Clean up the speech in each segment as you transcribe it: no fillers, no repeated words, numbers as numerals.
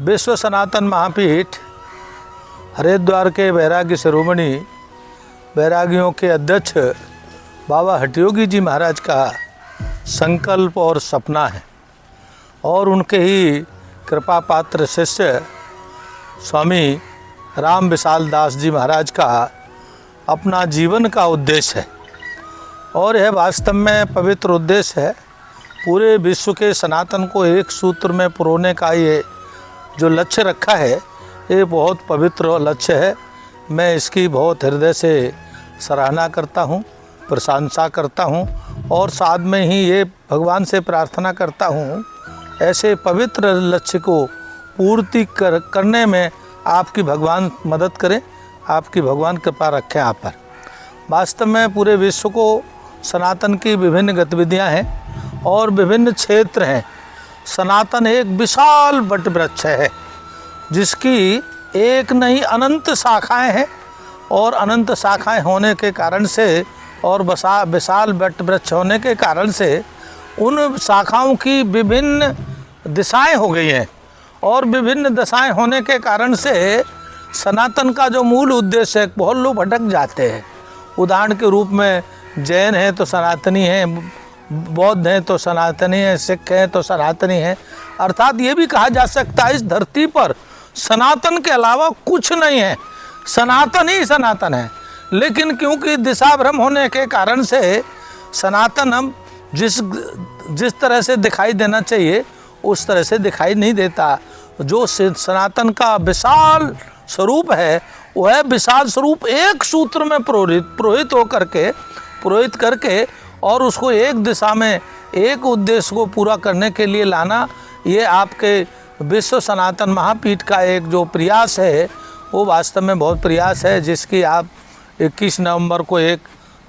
विश्व सनातन महापीठ हरिद्वार के वैराग्य शिरोमणि वैरागियों के अध्यक्ष बाबा हठयोगी जी महाराज का संकल्प और सपना है और उनके ही कृपा पात्र शिष्य स्वामी राम विशाल दास जी महाराज का अपना जीवन का उद्देश्य है और यह वास्तव में पवित्र उद्देश्य है। पूरे विश्व के सनातन को एक सूत्र में पिरोने का ये जो लक्ष्य रखा है ये बहुत पवित्र लक्ष्य है। मैं इसकी बहुत हृदय से सराहना करता हूँ, प्रशंसा करता हूँ और साथ में ही ये भगवान से प्रार्थना करता हूँ ऐसे पवित्र लक्ष्य को पूर्ति करने में आपकी भगवान मदद करें, आपकी भगवान कृपा रखें आप पर। वास्तव में पूरे विश्व को सनातन की विभिन्न गतिविधियां हैं और विभिन्न क्षेत्र हैं। सनातन एक विशाल वट वृक्ष है जिसकी एक नहीं अनंत शाखाएं हैं और अनंत शाखाएं होने के कारण से और विशाल वट वृक्ष होने के कारण से उन शाखाओं की विभिन्न दिशाएं हो गई हैं और विभिन्न दिशाएं होने के कारण से सनातन का जो मूल उद्देश्य है बहुत लोग भटक जाते हैं। उदाहरण के रूप में जैन हैं तो सनातनी हैं, बौद्ध हैं तो सनातनी हैं, सिख हैं तो सनातनी हैं। अर्थात ये भी कहा जा सकता है इस धरती पर सनातन के अलावा कुछ नहीं है, सनातन ही सनातन है। लेकिन क्योंकि दिशा भ्रम होने के कारण से सनातन हम जिस तरह से दिखाई देना चाहिए उस तरह से दिखाई नहीं देता। जो सनातन का विशाल स्वरूप है वह विशाल स्वरूप एक सूत्र में पुरोहित करके और उसको एक दिशा में एक उद्देश्य को पूरा करने के लिए लाना, ये आपके विश्व सनातन महापीठ का एक जो प्रयास है वो वास्तव में बहुत प्रयास है, जिसकी आप 21 नवंबर को एक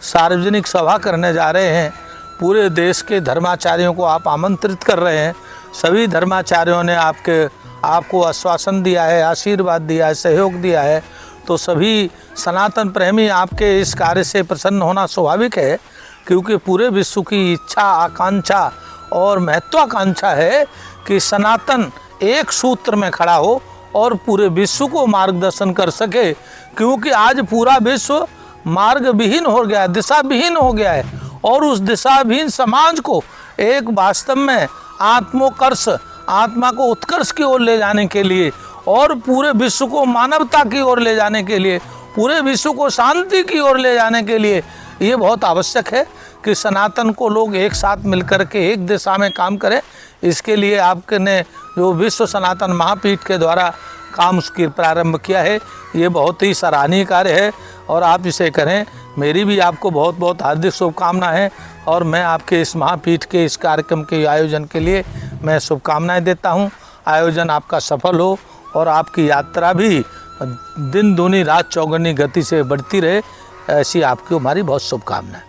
सार्वजनिक सभा करने जा रहे हैं। पूरे देश के धर्माचार्यों को आप आमंत्रित कर रहे हैं। सभी धर्माचार्यों ने आपको आश्वासन दिया है, आशीर्वाद दिया है, सहयोग दिया है। तो सभी सनातन प्रेमी आपके इस कार्य से प्रसन्न होना स्वाभाविक है, क्योंकि पूरे विश्व की इच्छा, आकांक्षा और महत्वाकांक्षा है कि सनातन एक सूत्र में खड़ा हो और पूरे विश्व को मार्गदर्शन कर सके। क्योंकि आज पूरा विश्व मार्ग विहीन हो गया है, दिशा विहीन हो गया है और उस दिशा विहीन समाज को एक वास्तव में आत्मोत्कर्ष, आत्मा को उत्कर्ष की ओर ले जाने के लिए और पूरे विश्व को मानवता की ओर ले जाने के लिए, पूरे विश्व को शांति की ओर ले जाने के लिए ये बहुत आवश्यक है कि सनातन को लोग एक साथ मिलकर के एक दिशा में काम करें। इसके लिए आपके ने जो विश्व सनातन महापीठ के द्वारा काम की प्रारंभ किया है ये बहुत ही सराहनीय कार्य है और आप इसे करें। मेरी भी आपको बहुत बहुत हार्दिक शुभकामनाएं हैं और मैं आपके इस महापीठ के इस कार्यक्रम के आयोजन के लिए मैं शुभकामनाएं देता हूं। आयोजन आपका सफल हो और आपकी यात्रा भी दिन दूनी रात चौगुनी गति से बढ़ती रहे, ऐसी आपकी हमारी बहुत शुभकामनाएं।